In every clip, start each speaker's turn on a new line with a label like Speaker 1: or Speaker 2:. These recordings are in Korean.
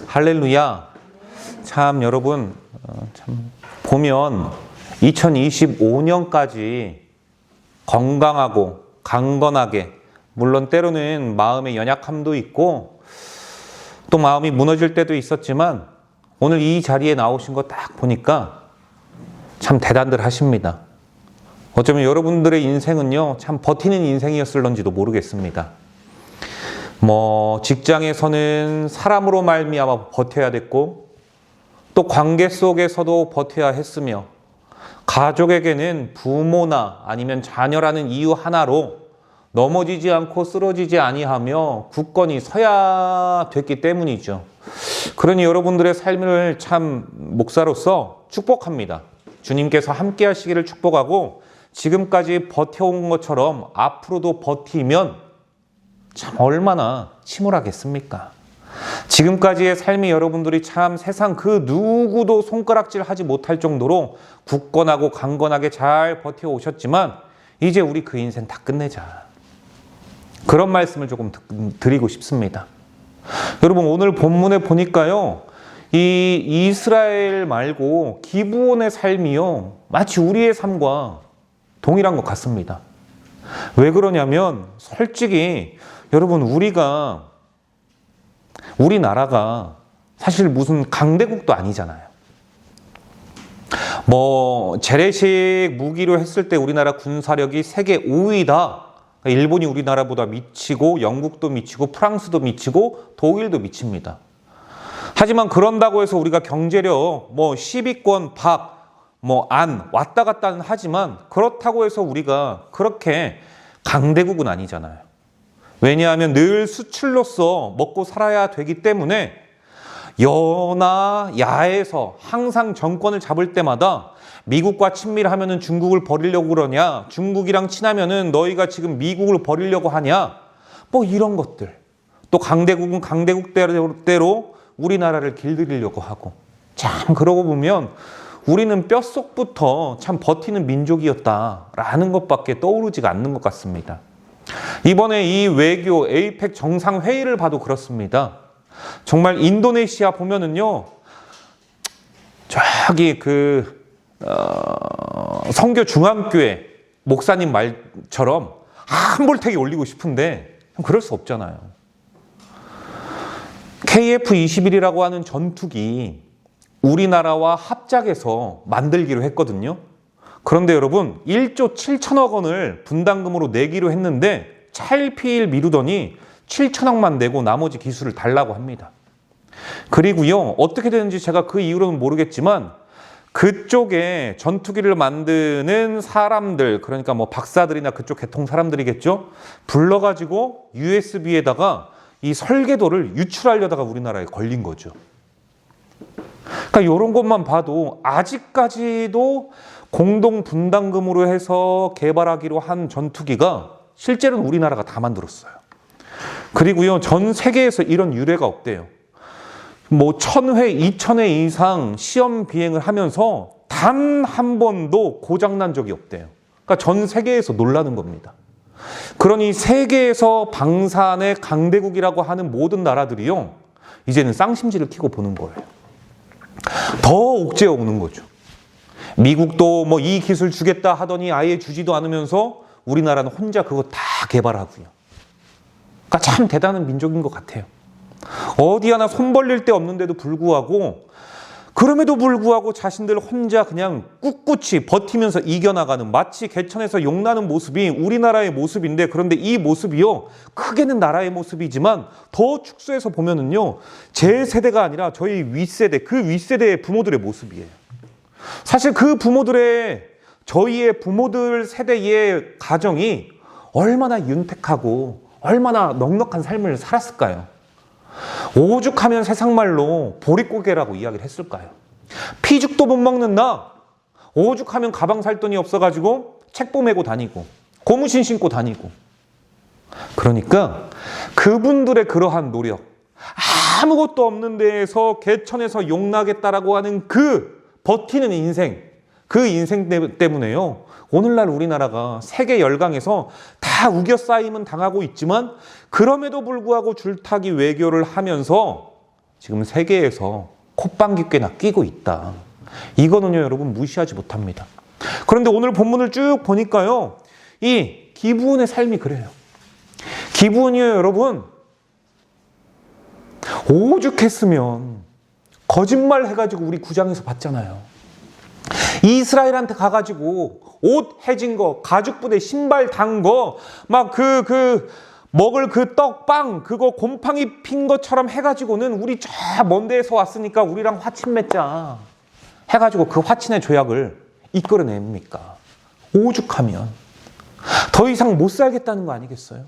Speaker 1: 할렐루야. 참 여러분 참 보면 2025년까지 건강하고 강건하게, 물론 때로는 마음의 연약함도 있고 또 마음이 무너질 때도 있었지만 오늘 이 자리에 나오신 거 딱 보니까 참 대단들 하십니다. 어쩌면 여러분들의 인생은요 참 버티는 인생이었을런지도 모르겠습니다. 직장에서는 사람으로 말미암아 버텨야 됐고 또 관계 속에서도 버텨야 했으며, 가족에게는 부모나 아니면 자녀라는 이유 하나로 넘어지지 않고 쓰러지지 아니하며 굳건히 서야 됐기 때문이죠. 그러니 여러분들의 삶을 참 목사로서 축복합니다. 주님께서 함께 하시기를 축복하고, 지금까지 버텨온 것처럼 앞으로도 버티면 참 얼마나 침울하겠습니까? 지금까지의 삶이 여러분들이 참 세상 그 누구도 손가락질 하지 못할 정도로 굳건하고 강건하게 잘 버텨오셨지만 이제 우리 그 인생 다 끝내자, 그런 말씀을 조금 드리고 싶습니다. 여러분, 오늘 본문에 보니까요, 이 이스라엘 말고 기브온의 삶이요 마치 우리의 삶과 동일한 것 같습니다. 왜 그러냐면 솔직히 여러분, 우리나라가 사실 무슨 강대국도 아니잖아요. 재래식 무기로 했을 때 우리나라 군사력이 세계 5위다. 일본이 우리나라보다 미치고 영국도 미치고 프랑스도 미치고 독일도 미칩니다. 하지만 그런다고 해서 우리가 경제력 10위권 밖 안 왔다 갔다는 하지만 그렇다고 해서 우리가 그렇게 강대국은 아니잖아요. 왜냐하면 늘 수출로서 먹고 살아야 되기 때문에 여나 야에서 항상 정권을 잡을 때마다 미국과 친밀하면은 중국을 버리려고 그러냐, 중국이랑 친하면은 너희가 지금 미국을 버리려고 하냐, 이런 것들. 또 강대국은 강대국대로 우리나라를 길들이려고 하고, 참 그러고 보면 우리는 뼛속부터 참 버티는 민족이었다라는 것밖에 떠오르지가 않는 것 같습니다. 이번에 이 외교 에이펙 정상회의를 봐도 그렇습니다. 정말 인도네시아 보면은요, 저기 성교 중앙교회 목사님 말처럼 한볼택이 올리고 싶은데 그럴 수 없잖아요. KF-21이라고 하는 전투기 우리나라와 합작해서 만들기로 했거든요. 그런데 여러분, 1조 7천억 원을 분담금으로 내기로 했는데 차일피일 미루더니 7천억만 내고 나머지 기술을 달라고 합니다. 그리고요, 어떻게 되는지 제가 그 이유로는 모르겠지만 그쪽에 전투기를 만드는 사람들, 그러니까 박사들이나 그쪽 계통 사람들이겠죠, 불러가지고 USB에다가 이 설계도를 유출하려다가 우리나라에 걸린 거죠. 그러니까 이런 것만 봐도 아직까지도 공동 분담금으로 해서 개발하기로 한 전투기가 실제로는 우리나라가 다 만들었어요. 그리고요, 전 세계에서 이런 유례가 없대요. 1000회, 2000회 이상 시험 비행을 하면서 단 한 번도 고장난 적이 없대요. 그러니까 전 세계에서 놀라는 겁니다. 그러니 세계에서 방산의 강대국이라고 하는 모든 나라들이요, 이제는 쌍심지를 켜고 보는 거예요. 더 옥죄어 오는 거죠. 미국도 이 기술 주겠다 하더니 아예 주지도 않으면서 우리나라는 혼자 그거 다 개발하고요. 그러니까 참 대단한 민족인 것 같아요. 어디 하나 손 벌릴 데 없는데도 불구하고, 그럼에도 불구하고 자신들 혼자 그냥 꿋꿋이 버티면서 이겨나가는, 마치 개천에서 용나는 모습이 우리나라의 모습인데, 그런데 이 모습이요, 크게는 나라의 모습이지만 더 축소해서 보면은요, 제 세대가 아니라 저희 윗세대, 그 윗세대의 부모들의 모습이에요. 사실 그 저희의 부모들 세대의 가정이 얼마나 윤택하고 얼마나 넉넉한 삶을 살았을까요? 오죽하면 세상말로 보릿고개라고 이야기를 했을까요? 피죽도 못 먹는 나, 오죽하면 가방 살 돈이 없어가지고 책보 메고 다니고 고무신 신고 다니고. 그러니까 그분들의 그러한 노력, 아무것도 없는 데에서 개천에서 용나겠다라고 하는 그 버티는 인생, 그 인생 때문에요, 오늘날 우리나라가 세계 열강에서 다 우겨싸임은 당하고 있지만 그럼에도 불구하고 줄타기 외교를 하면서 지금 세계에서 콧방귀 꽤나 끼고 있다. 이거는요, 여러분 무시하지 못합니다. 그런데 오늘 본문을 쭉 보니까요, 이 기브온의 삶이 그래요. 기브온이요, 여러분, 오죽했으면 거짓말 해가지고 우리 9장에서 봤잖아요. 이스라엘한테 가가지고 옷 해진 거, 가죽 부대 신발 단 거, 막 먹을 그 떡빵, 그거 곰팡이 핀 것처럼 해가지고는 우리 저 먼 데에서 왔으니까 우리랑 화친 맺자 해가지고 그 화친의 조약을 이끌어냅니까? 오죽하면 더 이상 못 살겠다는 거 아니겠어요?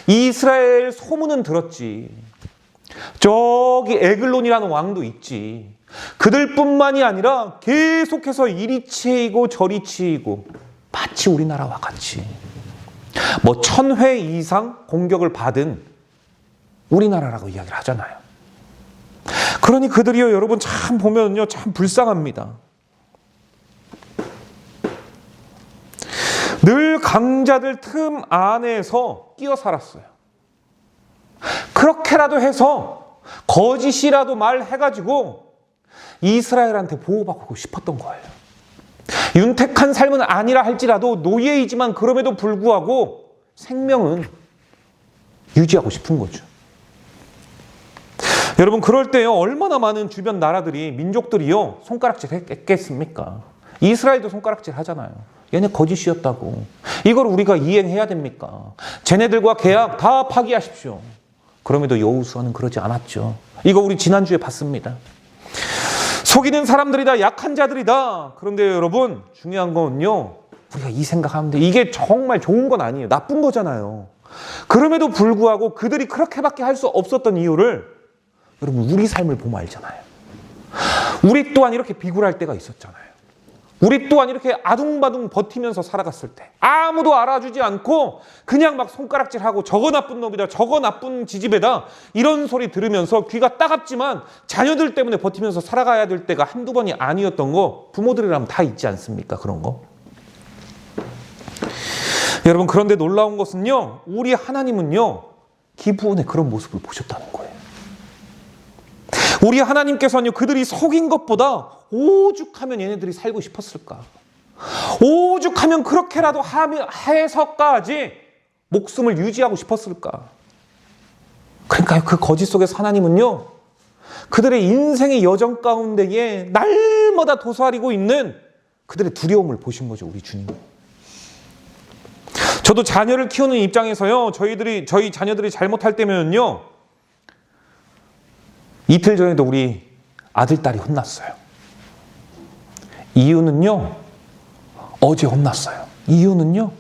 Speaker 1: 이스라엘 소문은 들었지. 저기 에글론이라는 왕도 있지. 그들뿐만이 아니라 계속해서 이리 치이고 저리 치이고 마치 우리나라와 같이 뭐 1000회 이상 공격을 받은 우리나라라고 이야기를 하잖아요. 그러니 그들이요, 여러분 참 보면요, 참 불쌍합니다. 늘 강자들 틈 안에서 끼어 살았어요. 그렇게라도 해서 거짓이라도 말해가지고 이스라엘한테 보호받고 싶었던 거예요. 윤택한 삶은 아니라 할지라도 노예이지만 그럼에도 불구하고 생명은 유지하고 싶은 거죠. 여러분, 그럴 때요, 얼마나 많은 주변 나라들이, 민족들이요, 손가락질 했겠습니까? 이스라엘도 손가락질 하잖아요. 얘네 거짓이었다고. 이걸 우리가 이행해야 됩니까? 쟤네들과 계약 다 파기하십시오. 그럼에도 여호수아는 그러지 않았죠. 이거 우리 지난주에 봤습니다. 속이는 사람들이다, 약한 자들이다. 그런데 여러분, 중요한 건요, 우리가 이 생각하면 돼. 이게 정말 좋은 건 아니에요. 나쁜 거잖아요. 그럼에도 불구하고 그들이 그렇게밖에 할 수 없었던 이유를 여러분, 우리 삶을 보면 알잖아요. 우리 또한 이렇게 비굴할 때가 있었잖아요. 우리 또한 이렇게 아둥바둥 버티면서 살아갔을 때 아무도 알아주지 않고 그냥 막 손가락질하고 저거 나쁜 놈이다, 저거 나쁜 지지배다, 이런 소리 들으면서 귀가 따갑지만 자녀들 때문에 버티면서 살아가야 될 때가 한두 번이 아니었던 거 부모들이라면 다 있지 않습니까? 그런 거. 여러분, 그런데 놀라운 것은요, 우리 하나님은요, 기브온의 그런 모습을 보셨다는 거예요. 우리 하나님께서는요, 그들이 속인 것보다 오죽하면 얘네들이 살고 싶었을까? 오죽하면 그렇게라도 해서까지 목숨을 유지하고 싶었을까? 그러니까요, 그 거짓 속에서 하나님은요, 그들의 인생의 여정 가운데에 날마다 도사리고 있는 그들의 두려움을 보신 거죠, 우리 주님. 저도 자녀를 키우는 입장에서요, 저희 자녀들이 잘못할 때면요, 이틀 전에도 우리 아들, 딸이 혼났어요. 이유는요, 어제 혼났어요. 이유는요,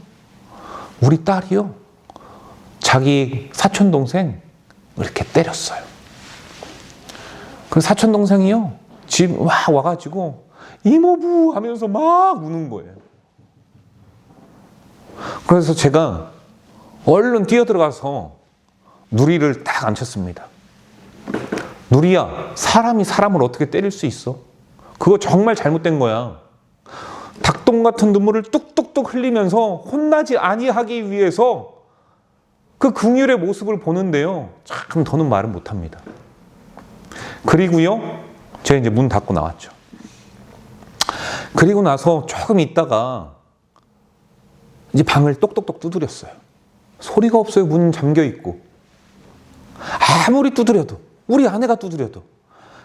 Speaker 1: 우리 딸이요, 자기 사촌동생 이렇게 때렸어요. 그 사촌동생이요, 집 와가지고 이모부 하면서 막 우는 거예요. 그래서 제가 얼른 뛰어들어가서 누리를 딱 앉혔습니다. 누리야, 사람이 사람을 어떻게 때릴 수 있어? 그거 정말 잘못된 거야. 닭똥 같은 눈물을 뚝뚝뚝 흘리면서 혼나지 아니하기 위해서 그 긍휼의 모습을 보는데요, 참 더는 말은 못합니다. 그리고요, 제가 이제 문 닫고 나왔죠. 그리고 나서 조금 있다가 이제 방을 똑똑똑 두드렸어요. 소리가 없어요. 문 잠겨 있고. 아무리 두드려도, 우리 아내가 두드려도.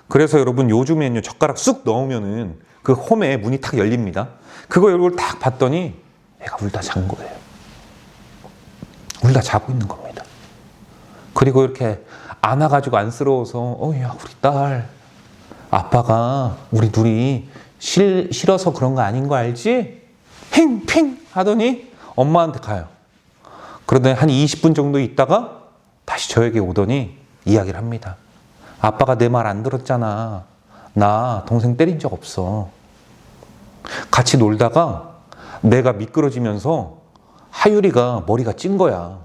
Speaker 1: 그래서 여러분, 요즘에는요, 젓가락 쑥 넣으면은 그 홈에 문이 탁 열립니다. 그거 열고 딱 봤더니 애가 울다 잔 거예요. 울다 자고 있는 겁니다. 그리고 이렇게 안아가지고 안쓰러워서, 야, 우리 딸, 아빠가 우리 둘이 싫어서 그런 거 아닌 거 알지? 핑핑 하더니 엄마한테 가요. 그러더니 한 20분 정도 있다가 다시 저에게 오더니 이야기를 합니다. 아빠가 내 말 안 들었잖아. 나 동생 때린 적 없어. 같이 놀다가 내가 미끄러지면서 하율이가 머리가 찐 거야.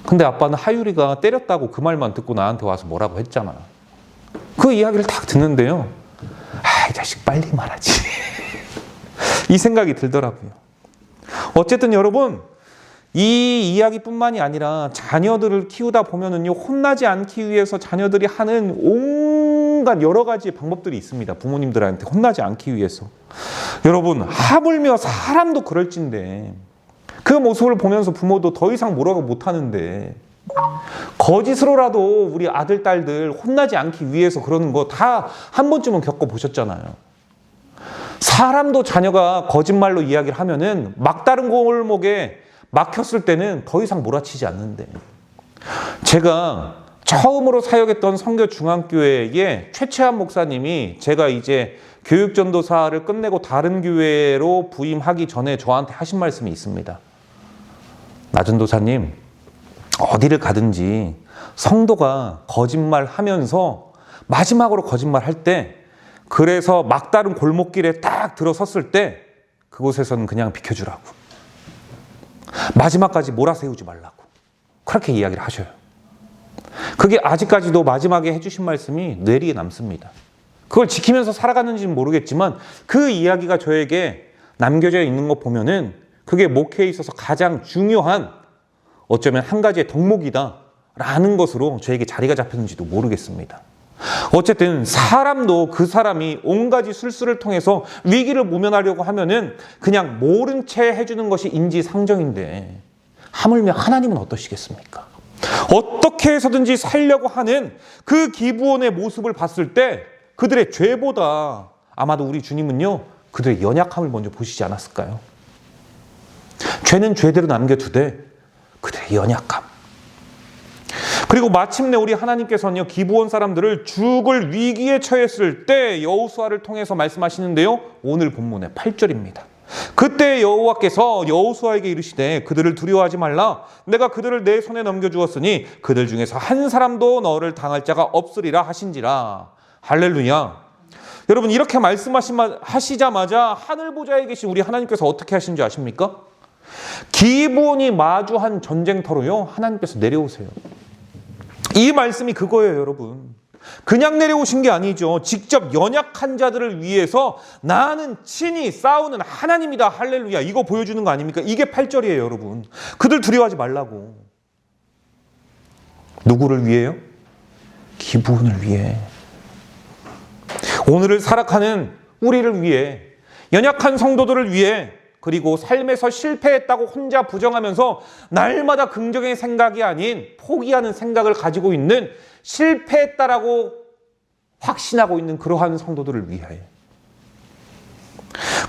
Speaker 1: 근데 아빠는 하율이가 때렸다고 그 말만 듣고 나한테 와서 뭐라고 했잖아. 그 이야기를 딱 듣는데요, 이 자식 빨리 말하지. 이 생각이 들더라고요. 어쨌든 여러분, 이 이야기뿐만이 아니라 자녀들을 키우다 보면은요, 혼나지 않기 위해서 자녀들이 하는 온갖 여러 가지 방법들이 있습니다. 부모님들한테 혼나지 않기 위해서. 여러분, 하물며 사람도 그럴진데 그 모습을 보면서 부모도 더 이상 뭐라고 못하는데 거짓으로라도 우리 아들, 딸들 혼나지 않기 위해서 그러는 거 다 한 번쯤은 겪어보셨잖아요. 사람도 자녀가 거짓말로 이야기를 하면은 막다른 골목에 막혔을 때는 더 이상 몰아치지 않는데, 제가 처음으로 사역했던 성교중앙교회의 최채한 목사님이 제가 이제 교육전도사를 끝내고 다른 교회로 부임하기 전에 저한테 하신 말씀이 있습니다. 나전도사님, 어디를 가든지 성도가 거짓말하면서 마지막으로 거짓말할 때, 그래서 막다른 골목길에 딱 들어섰을 때 그곳에서는 그냥 비켜주라고, 마지막까지 몰아세우지 말라고, 그렇게 이야기를 하셔요. 그게 아직까지도 마지막에 해주신 말씀이 뇌리에 남습니다. 그걸 지키면서 살아가는지는 모르겠지만 그 이야기가 저에게 남겨져 있는 거 보면은 그게 목회에 있어서 가장 중요한, 어쩌면 한 가지의 덕목이다라는 것으로 저에게 자리가 잡혔는지도 모르겠습니다. 어쨌든 사람도 그 사람이 온가지 술수를 통해서 위기를 모면하려고 하면은 그냥 모른 채 해주는 것이 인지상정인데, 하물며 하나님은 어떠시겠습니까? 어떻게 해서든지 살려고 하는 그 기브온의 모습을 봤을 때 그들의 죄보다 아마도 우리 주님은요, 그들의 연약함을 먼저 보시지 않았을까요? 죄는 죄대로 남겨두되 그들의 연약함. 그리고 마침내 우리 하나님께서는요, 기브온 사람들을 죽을 위기에 처했을 때 여호수아를 통해서 말씀하시는데요, 오늘 본문의 8절입니다. 그때 여호와께서 여호수아에게 이르시되 그들을 두려워하지 말라. 내가 그들을 내 손에 넘겨주었으니 그들 중에서 한 사람도 너를 당할 자가 없으리라 하신지라. 할렐루야. 여러분, 이렇게 말씀하시자마자 하늘 보좌에 계신 우리 하나님께서 어떻게 하신지 아십니까? 기브온이 마주한 전쟁터로요, 하나님께서 내려오세요. 이 말씀이 그거예요, 여러분. 그냥 내려오신 게 아니죠. 직접 연약한 자들을 위해서 나는 친히 싸우는 하나님이다. 할렐루야. 이거 보여주는 거 아닙니까? 이게 8절이에요, 여러분. 그들 두려워하지 말라고. 누구를 위해요? 기브온을 위해. 오늘을 살아가는 우리를 위해, 연약한 성도들을 위해, 그리고 삶에서 실패했다고 혼자 부정하면서 날마다 긍정의 생각이 아닌 포기하는 생각을 가지고 있는, 실패했다라고 확신하고 있는 그러한 성도들을 위하여.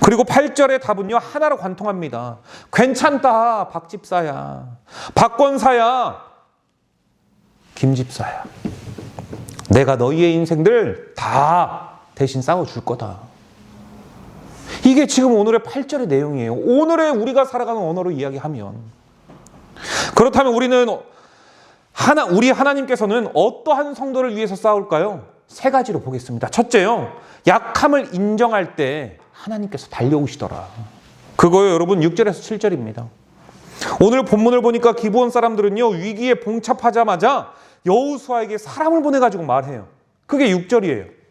Speaker 1: 그리고 8절의 답은요, 하나로 관통합니다. 괜찮다, 박집사야, 박권사야, 김집사야. 내가 너희의 인생들 다 대신 싸워줄 거다. 이게 지금 오늘의 8절의 내용이에요. 오늘의 우리가 살아가는 언어로 이야기하면. 그렇다면 우리 하나님께서는 어떠한 성도를 위해서 싸울까요? 세 가지로 보겠습니다. 첫째요, 약함을 인정할 때 하나님께서 달려오시더라. 그거요, 여러분, 6절에서 7절입니다. 오늘 본문을 보니까 기브온 사람들은요, 위기에 봉착하자마자 여호수아에게 사람을 보내가지고 말해요. 그게 6절이에요.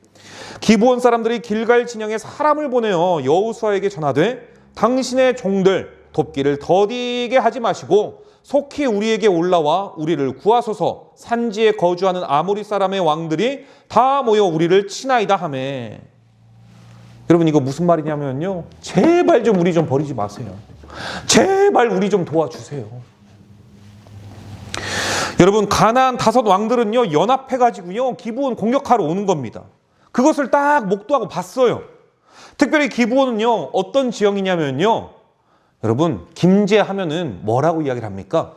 Speaker 1: 기브온 사람들이 길갈 진영에 사람을 보내어 여호수아에게 전하되 당신의 종들 돕기를 더디게 하지 마시고 속히 우리에게 올라와 우리를 구하소서. 산지에 거주하는 아모리 사람의 왕들이 다 모여 우리를 치나이다 하매. 여러분, 이거 무슨 말이냐면요, 제발 좀 우리 좀 버리지 마세요. 제발 우리 좀 도와주세요. 여러분, 가나안 5 왕들은요, 연합해가지고요, 기브온 공격하러 오는 겁니다. 그것을 딱 목도하고 봤어요. 특별히 기브온은요, 어떤 지형이냐면요, 여러분, 김제하면은 뭐라고 이야기를 합니까?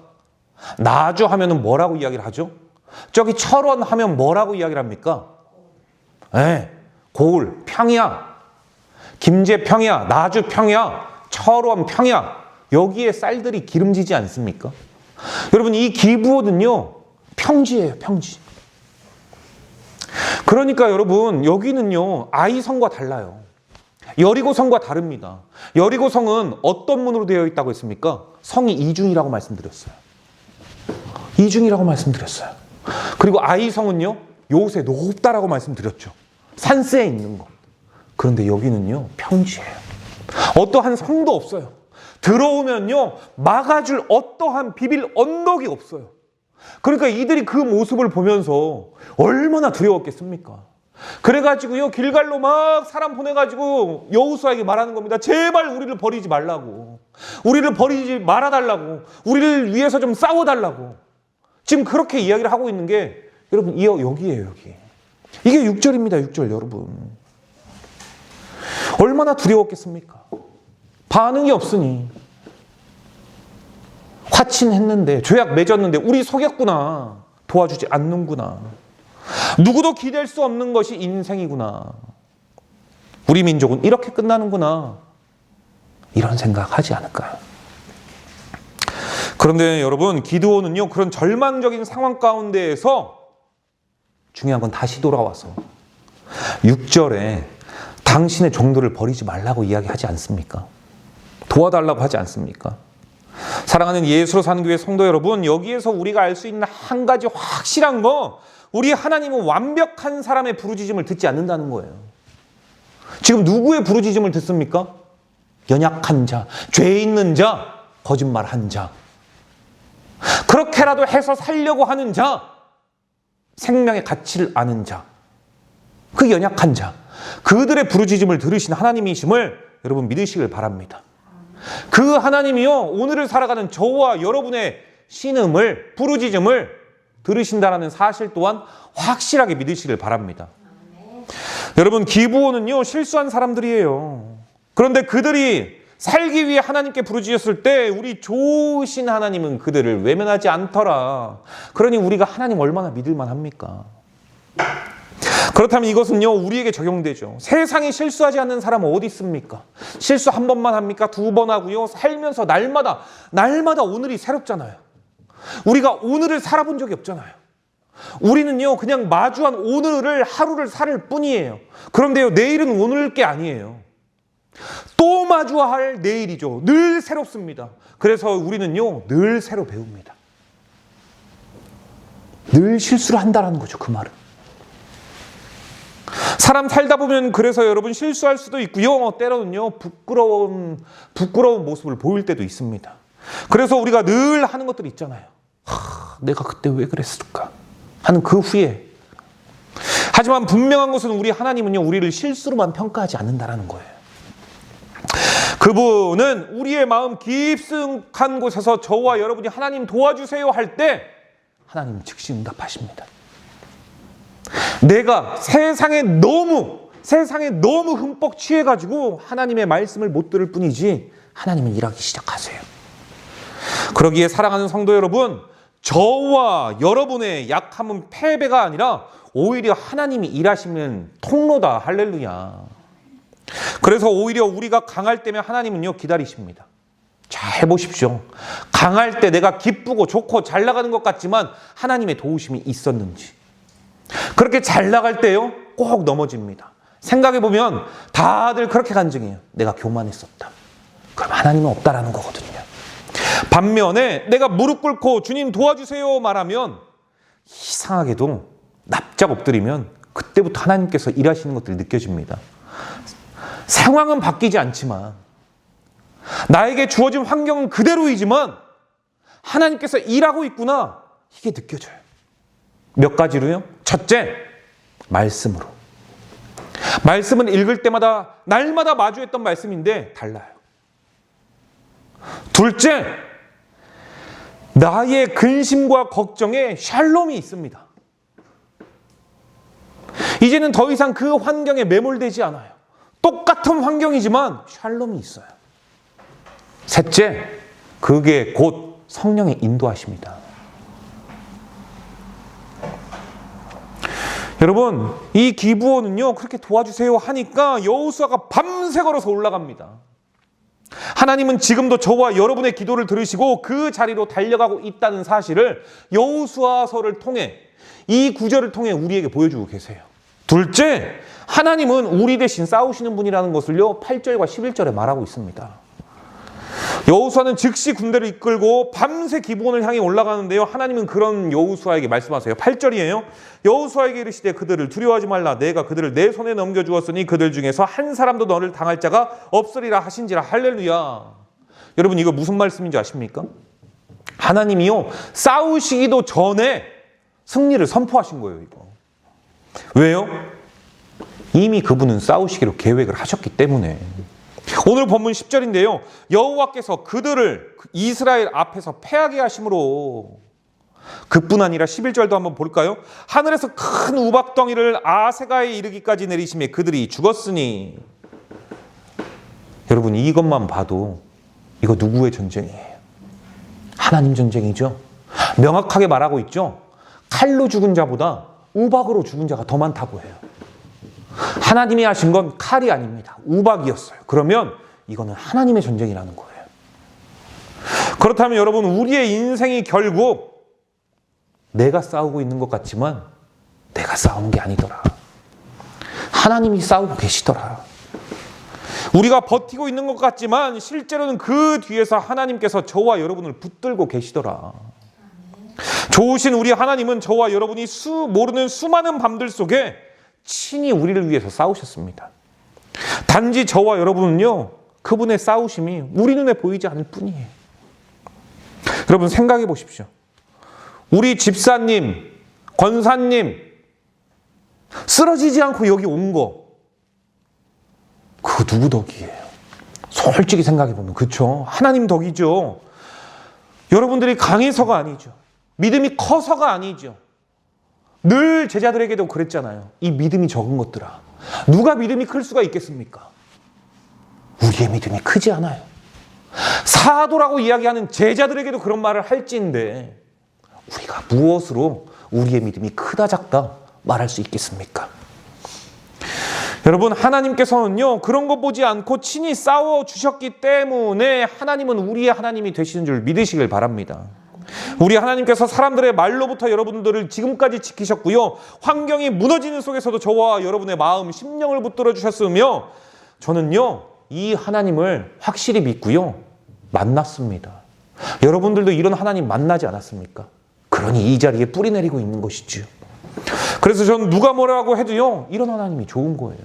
Speaker 1: 나주 하면은 뭐라고 이야기를 하죠? 저기 철원 하면 뭐라고 이야기를 합니까? 네, 고을, 평야. 김제 평야, 나주 평야, 철원 평야. 여기에 쌀들이 기름지지 않습니까? 여러분, 이 기브온은요, 평지예요, 평지. 그러니까 여러분, 여기는요, 아이성과 달라요. 여리고성과 다릅니다. 여리고성은 어떤 문으로 되어 있다고 했습니까? 성이 이중이라고 말씀드렸어요. 이중이라고 말씀드렸어요. 그리고 아이성은요, 요새 높다라고 말씀드렸죠. 산세에 있는 것. 그런데 여기는요, 평지예요. 어떠한 성도 없어요. 들어오면요 막아줄 어떠한 비빌 언덕이 없어요. 그러니까 이들이 그 모습을 보면서 얼마나 두려웠겠습니까? 그래가지고요 길갈로 막 사람 보내가지고 여호수아에게 말하는 겁니다. 제발 우리를 버리지 말라고, 우리를 버리지 말아달라고, 우리를 위해서 좀 싸워달라고. 지금 그렇게 이야기를 하고 있는 게 여러분 여기예요. 여기. 이게 6절입니다. 6절 여러분. 얼마나 두려웠겠습니까? 반응이 없으니 화친했는데, 죄악 맺었는데 우리 속였구나, 도와주지 않는구나, 누구도 기댈 수 없는 것이 인생이구나, 우리 민족은 이렇게 끝나는구나, 이런 생각하지 않을까요? 그런데 여러분, 기드온은요 그런 절망적인 상황 가운데에서 중요한 건 다시 돌아와서 6절에 당신의 종들을 버리지 말라고 이야기하지 않습니까? 도와달라고 하지 않습니까? 사랑하는 예수로 사는 교회 성도 여러분, 여기에서 우리가 알 수 있는 한 가지 확실한 거, 우리 하나님은 완벽한 사람의 부르짖음을 듣지 않는다는 거예요. 지금 누구의 부르짖음을 듣습니까? 연약한 자, 죄 있는 자, 거짓말한 자, 그렇게라도 해서 살려고 하는 자, 생명의 가치를 아는 자, 그 연약한 자, 그들의 부르짖음을 들으신 하나님이심을 여러분 믿으시길 바랍니다. 그 하나님이요 오늘을 살아가는 저와 여러분의 신음을, 부르짖음을 들으신다는 사실 또한 확실하게 믿으시길 바랍니다. 여러분, 기브온은요 실수한 사람들이에요. 그런데 그들이 살기 위해 하나님께 부르짖었을 때 우리 좋으신 하나님은 그들을 외면하지 않더라. 그러니 우리가 하나님 얼마나 믿을만 합니까? 그렇다면 이것은요 우리에게 적용되죠. 세상에 실수하지 않는 사람은 어디 있습니까? 실수 한 번만 합니까? 두 번 하고요. 살면서 날마다 오늘이 새롭잖아요. 우리가 오늘을 살아본 적이 없잖아요. 우리는요 그냥 마주한 오늘을, 하루를 살 뿐이에요. 그런데요 내일은 오늘 게 아니에요. 또 마주할 내일이죠. 늘 새롭습니다. 그래서 우리는요 늘 새로 배웁니다. 늘 실수를 한다는 거죠. 그 말은. 사람 살다 보면 그래서 여러분 실수할 수도 있고요. 때로는요 부끄러운 모습을 보일 때도 있습니다. 그래서 우리가 늘 하는 것들이 있잖아요. 내가 그때 왜 그랬을까 하는 그 후에. 하지만 분명한 것은 우리 하나님은요 우리를 실수로만 평가하지 않는다는 거예요. 그분은 우리의 마음 깊숙한 곳에서 저와 여러분이 하나님 도와주세요 할 때 하나님은 즉시 응답하십니다. 내가 세상에 너무 흠뻑 취해가지고 하나님의 말씀을 못 들을 뿐이지 하나님은 일하기 시작하세요. 그러기에 사랑하는 성도 여러분, 저와 여러분의 약함은 패배가 아니라 오히려 하나님이 일하시는 통로다. 할렐루야. 그래서 오히려 우리가 강할 때면 하나님은요 기다리십니다. 잘 보십시오. 강할 때 내가 기쁘고 좋고 잘 나가는 것 같지만 하나님의 도우심이 있었는지. 그렇게 잘 나갈 때요 꼭 넘어집니다. 생각해보면 다들 그렇게 간증해요. 내가 교만했었다. 그럼 하나님은 없다라는 거거든요. 반면에 내가 무릎 꿇고 주님 도와주세요 말하면 이상하게도 납작 엎드리면 그때부터 하나님께서 일하시는 것들이 느껴집니다. 상황은 바뀌지 않지만, 나에게 주어진 환경은 그대로이지만 하나님께서 일하고 있구나, 이게 느껴져요. 몇 가지로요? 첫째, 말씀으로. 말씀은 읽을 때마다 날마다 마주했던 말씀인데 달라요. 둘째, 나의 근심과 걱정에 샬롬이 있습니다. 이제는 더 이상 그 환경에 매몰되지 않아요. 똑같은 환경이지만 샬롬이 있어요. 셋째, 그게 곧 성령의 인도하십니다. 여러분, 이 기브온은요 그렇게 도와주세요 하니까 여호수아가 밤새 걸어서 올라갑니다. 하나님은 지금도 저와 여러분의 기도를 들으시고 그 자리로 달려가고 있다는 사실을 여호수아서를 통해, 이 구절을 통해 우리에게 보여주고 계세요. 둘째, 하나님은 우리 대신 싸우시는 분이라는 것을요 8절과 11절에 말하고 있습니다. 여호수아는 즉시 군대를 이끌고 밤새 기브온을 향해 올라가는데요, 하나님은 그런 여호수아에게 말씀하세요. 8절이에요. 여호수아에게 이르시되 그들을 두려워하지 말라. 내가 그들을 내 손에 넘겨주었으니 그들 중에서 한 사람도 너를 당할 자가 없으리라 하신지라. 할렐루야. 여러분 이거 무슨 말씀인지 아십니까? 하나님이요 싸우시기도 전에 승리를 선포하신 거예요. 이거 왜요? 이미 그분은 싸우시기로 계획을 하셨기 때문에. 오늘 본문 10절인데요. 여호와께서 그들을 이스라엘 앞에서 패하게 하심으로, 그뿐 아니라 11절도 한번 볼까요? 하늘에서 큰 우박덩이를 아세가에 이르기까지 내리심에 그들이 죽었으니. 여러분 이것만 봐도 이거 누구의 전쟁이에요? 하나님 전쟁이죠. 명확하게 말하고 있죠. 칼로 죽은 자보다 우박으로 죽은 자가 더 많다고 해요. 하나님이 하신 건 칼이 아닙니다. 우박이었어요. 그러면 이거는 하나님의 전쟁이라는 거예요. 그렇다면 여러분 우리의 인생이 결국 내가 싸우고 있는 것 같지만 내가 싸우는 게 아니더라. 하나님이 싸우고 계시더라. 우리가 버티고 있는 것 같지만 실제로는 그 뒤에서 하나님께서 저와 여러분을 붙들고 계시더라. 좋으신 우리 하나님은 저와 여러분이 모르는 수많은 밤들 속에 친히 우리를 위해서 싸우셨습니다. 단지 저와 여러분은요, 그분의 싸우심이 우리 눈에 보이지 않을 뿐이에요. 여러분 생각해 보십시오. 우리 집사님, 권사님 쓰러지지 않고 여기 온 거, 그거 누구 덕이에요? 솔직히 생각해 보면 그렇죠. 하나님 덕이죠. 여러분들이 강해서가 아니죠. 믿음이 커서가 아니죠. 늘 제자들에게도 그랬잖아요. 이 믿음이 적은 것들아, 누가 믿음이 클 수가 있겠습니까? 우리의 믿음이 크지 않아요. 사도라고 이야기하는 제자들에게도 그런 말을 할지인데 우리가 무엇으로 우리의 믿음이 크다 작다 말할 수 있겠습니까? 여러분 하나님께서는요 그런 거 보지 않고 친히 싸워주셨기 때문에 하나님은 우리의 하나님이 되시는 줄 믿으시길 바랍니다. 우리 하나님께서 사람들의 말로부터 여러분들을 지금까지 지키셨고요, 환경이 무너지는 속에서도 저와 여러분의 마음, 심령을 붙들어 주셨으며, 저는요 이 하나님을 확실히 믿고요 만났습니다. 여러분들도 이런 하나님 만나지 않았습니까? 그러니 이 자리에 뿌리 내리고 있는 것이지요. 그래서 저는 누가 뭐라고 해도요 이런 하나님이 좋은 거예요.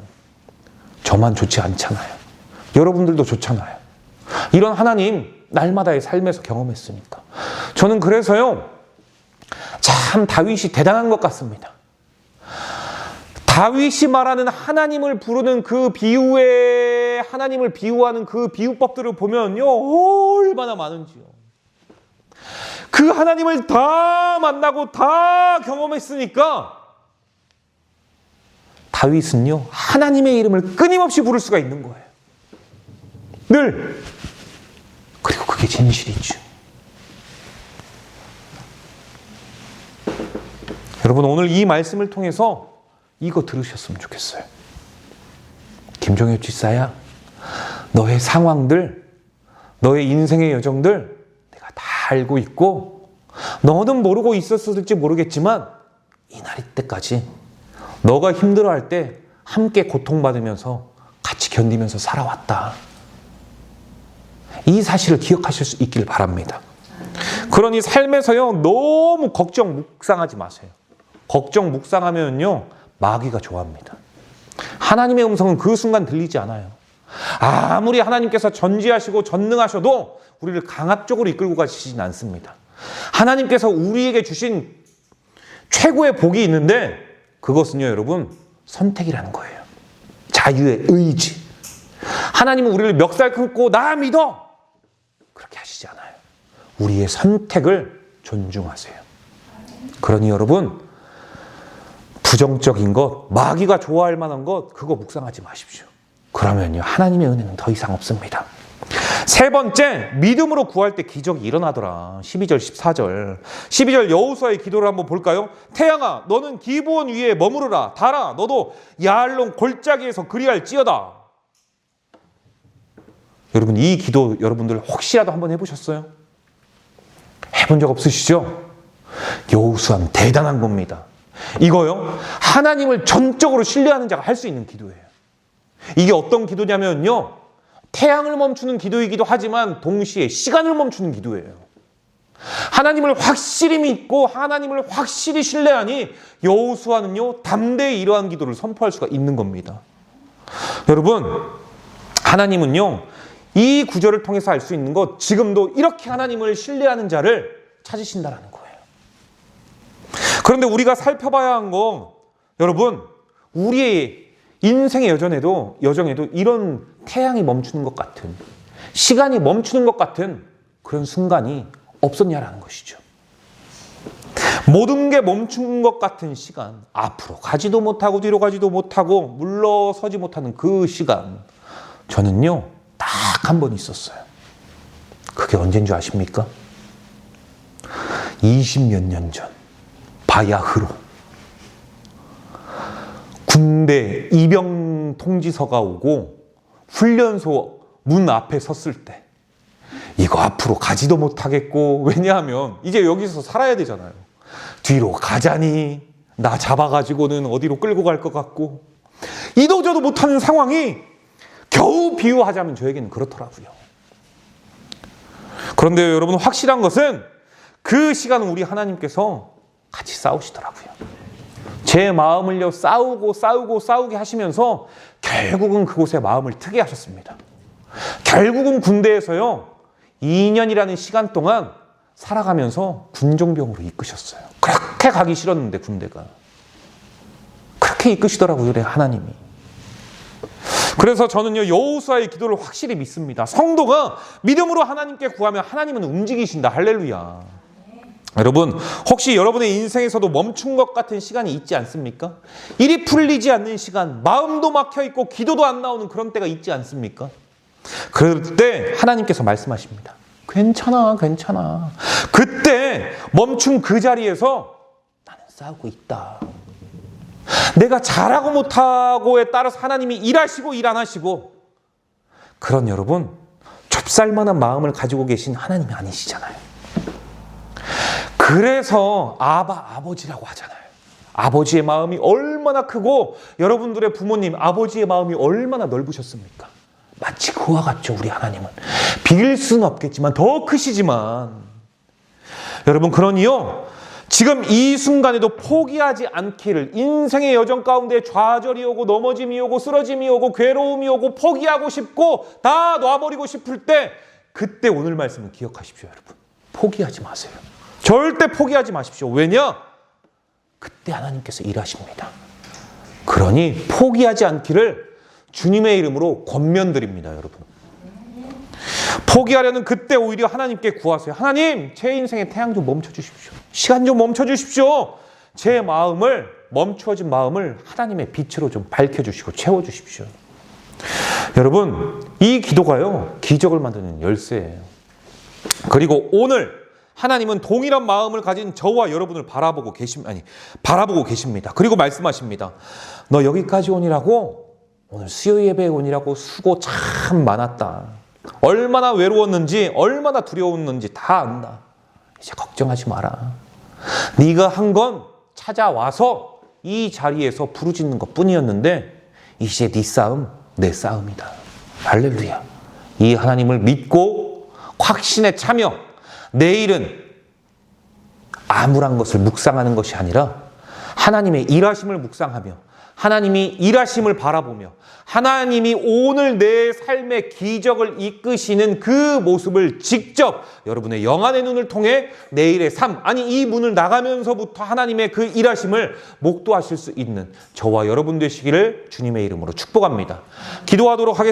Speaker 1: 저만 좋지 않잖아요. 여러분들도 좋잖아요. 이런 하나님 날마다의 삶에서 경험했으니까. 저는 그래서요 참 다윗이 대단한 것 같습니다. 다윗이 말하는 하나님을 부르는 그 비유에, 하나님을 비유하는 그 비유법들을 보면요 얼마나 많은지요. 그 하나님을 다 만나고 다 경험했으니까 다윗은요 하나님의 이름을 끊임없이 부를 수가 있는 거예요. 늘. 그리고 그게 진실이죠. 여러분 오늘 이 말씀을 통해서 이거 들으셨으면 좋겠어요. 김종엽 집사야, 너의 상황들, 너의 인생의 여정들 내가 다 알고 있고 너는 모르고 있었을지 모르겠지만 이날 이때까지 너가 힘들어할 때 함께 고통받으면서 같이 견디면서 살아왔다. 이 사실을 기억하실 수 있길 바랍니다. 그러니 삶에서요 너무 걱정 묵상하지 마세요. 걱정 묵상하면요 마귀가 좋아합니다. 하나님의 음성은 그 순간 들리지 않아요. 아무리 하나님께서 전지하시고 전능하셔도 우리를 강압 쪽으로 이끌고 가시진 않습니다. 하나님께서 우리에게 주신 최고의 복이 있는데 그것은요 여러분 선택이라는 거예요. 자유의 의지. 하나님은 우리를 멱살 끊고 나 믿어 그렇게 하시지 않아요. 우리의 선택을 존중하세요. 그러니 여러분 부정적인 것, 마귀가 좋아할 만한 것 그거 묵상하지 마십시오. 그러면요 하나님의 은혜는 더 이상 없습니다. 세 번째, 믿음으로 구할 때 기적이 일어나더라. 12절 14절 12절 여호수아의 기도를 한번 볼까요? 태양아 너는 기브온 위에 머무르라. 달아 너도 야알론 골짜기에서 그리할지어다. 여러분 이 기도 여러분들 혹시라도 한번 해보셨어요? 해본 적 없으시죠? 여호수아는 대단한 겁니다. 이거요 하나님을 전적으로 신뢰하는 자가 할 수 있는 기도예요. 이게 어떤 기도냐면요 태양을 멈추는 기도이기도 하지만 동시에 시간을 멈추는 기도예요. 하나님을 확실히 믿고 하나님을 확실히 신뢰하니 여호수아는요 담대히 이러한 기도를 선포할 수가 있는 겁니다. 여러분 하나님은요 이 구절을 통해서 알 수 있는 것, 지금도 이렇게 하나님을 신뢰하는 자를 찾으신다라는 거예요. 그런데 우리가 살펴봐야 한 거, 여러분, 우리의 인생의 여정에도 이런 태양이 멈추는 것 같은, 시간이 멈추는 것 같은 그런 순간이 없었냐라는 것이죠. 모든 게 멈춘 것 같은 시간, 앞으로 가지도 못하고 뒤로 가지도 못하고 물러서지 못하는 그 시간, 저는요 딱 한 번 있었어요. 그게 언제인 줄 아십니까? 20몇 년 전, 바야흐로 군대 입영 통지서가 오고 훈련소 문 앞에 섰을 때, 이거 앞으로 가지도 못하겠고, 왜냐하면 이제 여기서 살아야 되잖아요. 뒤로 가자니 나 잡아가지고는 어디로 끌고 갈 것 같고, 이도저도 못하는 상황이 겨우 비유하자면 저에게는 그렇더라고요. 그런데 여러분, 확실한 것은 그 시간은 우리 하나님께서 같이 싸우시더라고요. 제 마음을요 싸우게 하시면서 결국은 그곳에 마음을 트게 하셨습니다. 결국은 군대에서요 2년이라는 시간 동안 살아가면서 군종병으로 이끄셨어요. 그렇게 가기 싫었는데 군대가 그렇게 이끄시더라고요, 우리 하나님이. 그래서 저는요 여호수아의 기도를 확실히 믿습니다. 성도가 믿음으로 하나님께 구하면 하나님은 움직이신다. 할렐루야. 여러분, 혹시 여러분의 인생에서도 멈춘 것 같은 시간이 있지 않습니까? 일이 풀리지 않는 시간, 마음도 막혀 있고 기도도 안 나오는 그런 때가 있지 않습니까? 그럴 때 하나님께서 말씀하십니다. 괜찮아. 그때 멈춘 그 자리에서 나는 싸우고 있다. 내가 잘하고 못하고에 따라서 하나님이 일하시고 일 안 하시고, 그런 여러분, 좁쌀만한 마음을 가지고 계신 하나님이 아니시잖아요. 그래서 아버지라고 하잖아요. 아버지의 마음이 얼마나 크고, 여러분들의 부모님 아버지의 마음이 얼마나 넓으셨습니까? 마치 그와 같죠. 우리 하나님은 비길 수는 없겠지만 더 크시지만, 여러분, 그러니요 지금 이 순간에도 포기하지 않기를, 인생의 여정 가운데 좌절이 오고 넘어짐이 오고 쓰러짐이 오고 괴로움이 오고 포기하고 싶고 다 놔버리고 싶을 때, 그때 오늘 말씀을 기억하십시오. 여러분, 포기하지 마세요. 절대 포기하지 마십시오. 왜냐? 그때 하나님께서 일하십니다. 그러니 포기하지 않기를 주님의 이름으로 권면드립니다. 여러분, 포기하려는 그때 오히려 하나님께 구하세요. 하나님, 제 인생의 태양 좀 멈춰주십시오. 시간 좀 멈춰주십시오. 제 마음을, 멈추어진 마음을 하나님의 빛으로 좀 밝혀주시고 채워주십시오. 여러분, 이 기도가요 기적을 만드는 열쇠예요. 그리고 오늘 하나님은 동일한 마음을 가진 저와 여러분을 바라보고 계십니다. 그리고 말씀하십니다. 너 여기까지 오니라고, 오늘 수요 예배에 오니라고 수고 참 많았다. 얼마나 외로웠는지, 얼마나 두려웠는지 다 안다. 이제 걱정하지 마라. 네가 한 건 찾아와서 이 자리에서 부르짖는 것뿐이었는데, 이제 네 싸움 내 싸움이다. 할렐루야. 이 하나님을 믿고 확신에 차며 내일은 암울한 것을 묵상하는 것이 아니라 하나님의 일하심을 묵상하며 하나님이 일하심을 바라보며 하나님이 오늘 내 삶의 기적을 이끄시는 그 모습을 직접 여러분의 영안의 눈을 통해 내일의 삶, 아니 이 문을 나가면서부터 하나님의 그 일하심을 목도하실 수 있는 저와 여러분 되시기를 주님의 이름으로 축복합니다. 기도하도록 하겠습니다.